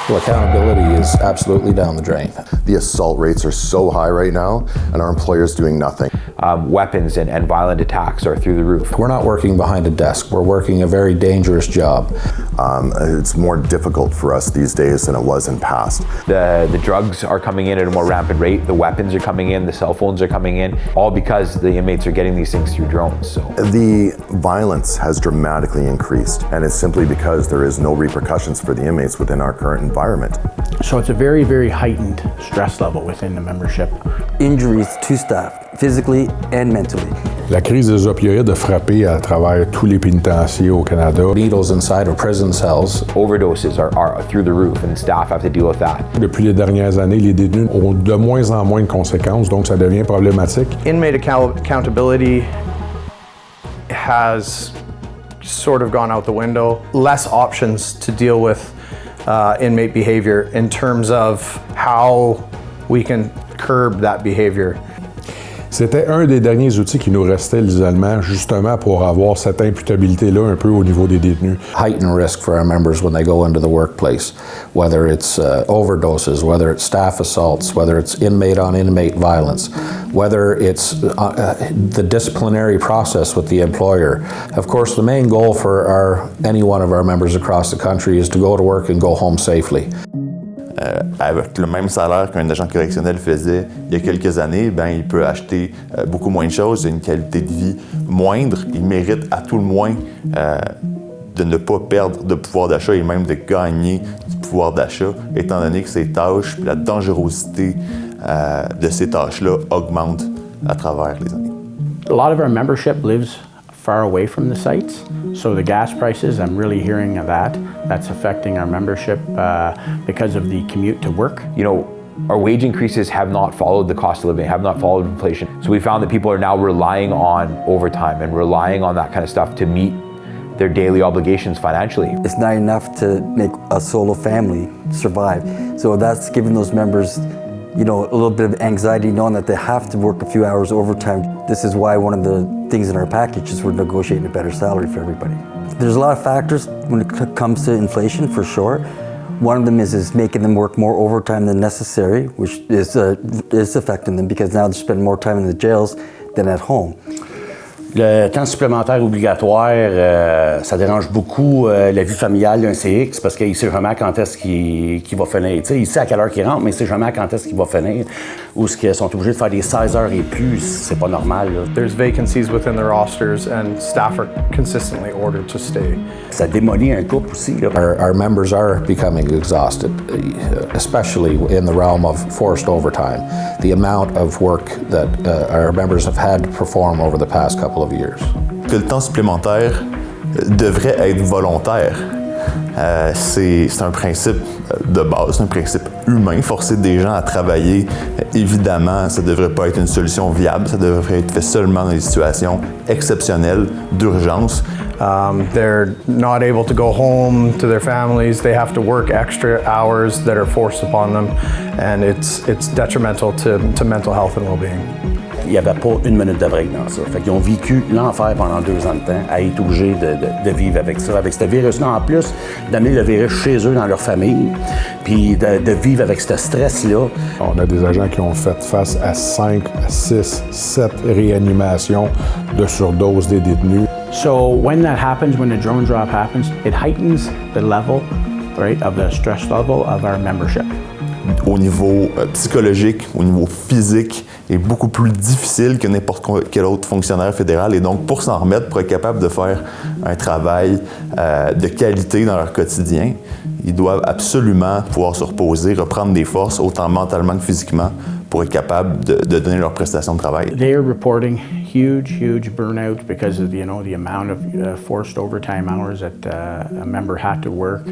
Well, accountability is absolutely down the drain. The assault rates are so high right now, and our employer's doing nothing. Weapons and violent attacks are through the roof. We're not working behind a desk. We're working a very dangerous job. It's more difficult for us these days than it was in past. The drugs are coming in at a more rapid rate. The weapons are coming in. The cell phones are coming in. All because the inmates are getting these things through drones. So the violence has dramatically increased, and it's simply because there is no repercussions for the inmates within our current environment. So it's a very, very heightened stress level within the membership. Injuries to staff, physically and mentally. La crise des opioïdes a frappé à travers tous les pénitenciers au Canada. Needles inside of prison cells. Overdoses are through the roof, and staff have to deal with that. Depuis les dernières années, les détenus ont de moins en moins de conséquences, donc ça devient problématique. Inmate accountability has sort of gone out the window. Less options to deal with inmate behavior in terms of how we can curb that behavior. C'était un des derniers outils qui nous restait, l'isolement, justement pour avoir cette imputabilité-là un peu au niveau des détenus. Heightened risk for our members when they go into the workplace, whether it's overdoses, whether it's staff assaults, whether it's inmate-on-inmate violence, whether it's the disciplinary process with the employer. Of course, the main goal for any one of our members across the country is to go to work and go home safely. Avec le même salaire qu'un agent correctionnel faisait il y a quelques années, il peut acheter beaucoup moins de choses, une qualité de vie moindre. Il mérite à tout le moins de ne pas perdre de pouvoir d'achat et même de gagner du pouvoir d'achat, étant donné que ces tâches, la dangerosité de ces tâches-là augmente à travers les années. A lot of our membership lives far away from the sites, so the gas prices, I'm really hearing of that. That's affecting our membership because of the commute to work. You know, our wage increases have not followed the cost of living, have not followed inflation. So we found that people are now relying on overtime and relying on that kind of stuff to meet their daily obligations financially. It's not enough to make a solo family survive. So that's giving those members, a little bit of anxiety knowing that they have to work a few hours overtime. This is why one of the things in our package is we're negotiating a better salary for everybody. There's a lot of factors when it comes to inflation, for sure. One of them is making them work more overtime than necessary, which is affecting them because now they spend more time in the jails than at home. Le temps supplémentaire obligatoire, ça dérange beaucoup la vie familiale d'un CX parce qu'il sait jamais quand est-ce qu'il va finir. T'sais, il sait à quelle heure qu'il rentre, mais il sait jamais quand est-ce qu'il va finir. Ou ce qu'ils sont obligés de faire des 16 heures et plus, c'est pas normal. Là. There's vacancies within the rosters and staff are consistently ordered to stay. Ça démolit un couple aussi. Là. Our members are becoming exhausted, especially in the realm of forced overtime. The amount of work that our members have had to perform over the past couple of years. Que le temps supplémentaire devrait être volontaire. C'est un principe de base, c'est un principe humain. Forcer des gens à travailler, évidemment, ça ne devrait pas être une solution viable. Ça devrait être fait seulement dans des situations exceptionnelles, d'urgence. They're not able to go home to their families. They have to work extra hours that are forced upon them, and it's detrimental to mental health and well-being. Il n'y avait pas une minute de break dans ça. Fait qu'ils ont vécu l'enfer pendant 2 ans de temps à être obligés de vivre avec ça, avec ce virus-là en plus, d'amener le virus chez eux, dans leur famille, puis de vivre avec ce stress-là. On a des agents qui ont fait face à 5, 6, 7 réanimations de surdose des détenus. So when that happens, when the drone drop happens, it heightens the level, right, of the stress level of our membership. Au niveau psychologique, au niveau physique, est beaucoup plus difficile que n'importe quel autre fonctionnaire fédéral. Et donc, pour s'en remettre, pour être capable de faire un travail de qualité dans leur quotidien, ils doivent absolument pouvoir se reposer, reprendre des forces, autant mentalement que physiquement, pour être capable de donner leur prestation de travail. They are reporting huge burnout because of the amount of forced overtime hours that a member had to work.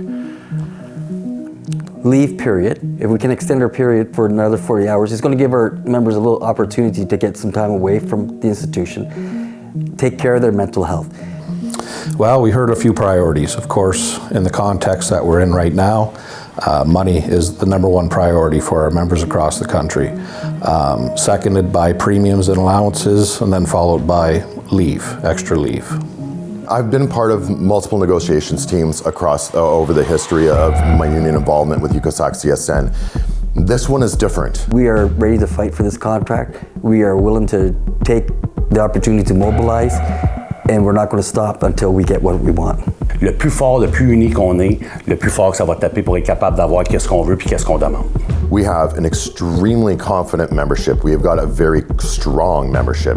Leave period. If we can extend our period for another 40 hours, it's going to give our members a little opportunity to get some time away from the institution, take care of their mental health. Well, we heard a few priorities. Of course, in the context that we're in right now, money is the number one priority for our members across the country, seconded by premiums and allowances, and then followed by leave, extra leave. I've been part of multiple negotiations teams across over the history of my union involvement with UCCO-SACC-CSN. This one is different. We are ready to fight for this contract. We are willing to take the opportunity to mobilize, and we're not going to stop until we get what we want. Le plus fort, le plus uni qu'on est, le plus fort que ça va taper pour être capable d'avoir qu'est-ce qu'on veut puis qu'est-ce qu'on demande. We have an extremely confident membership. We have got a very strong membership.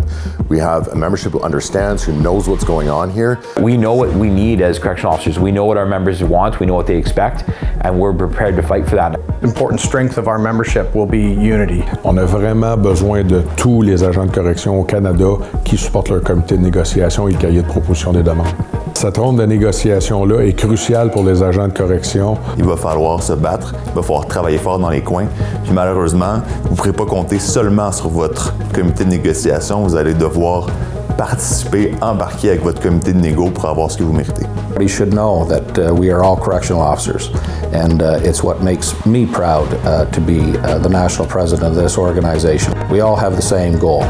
We have a membership who understands, who knows what's going on here. We know what we need as correctional officers. We know what our members want, we know what they expect, and we're prepared to fight for that. Important strength of our membership will be unity. On a vraiment besoin de tous les agents de correction au Canada qui supportent leur comité de négociation et le cahier de proposition des demandes. Cette ronde de négociation-là est cruciale pour les agents de correction. Il va falloir se battre, il va falloir travailler fort dans les coins. Puis malheureusement, vous ne pourrez pas compter seulement sur votre comité de négociation. Vous allez devoir participer, embarquer avec votre comité de négo pour avoir ce que vous méritez. You should know that we are all correctional officers, and it's what makes me proud to be the national president of this organization. We all have the same goal.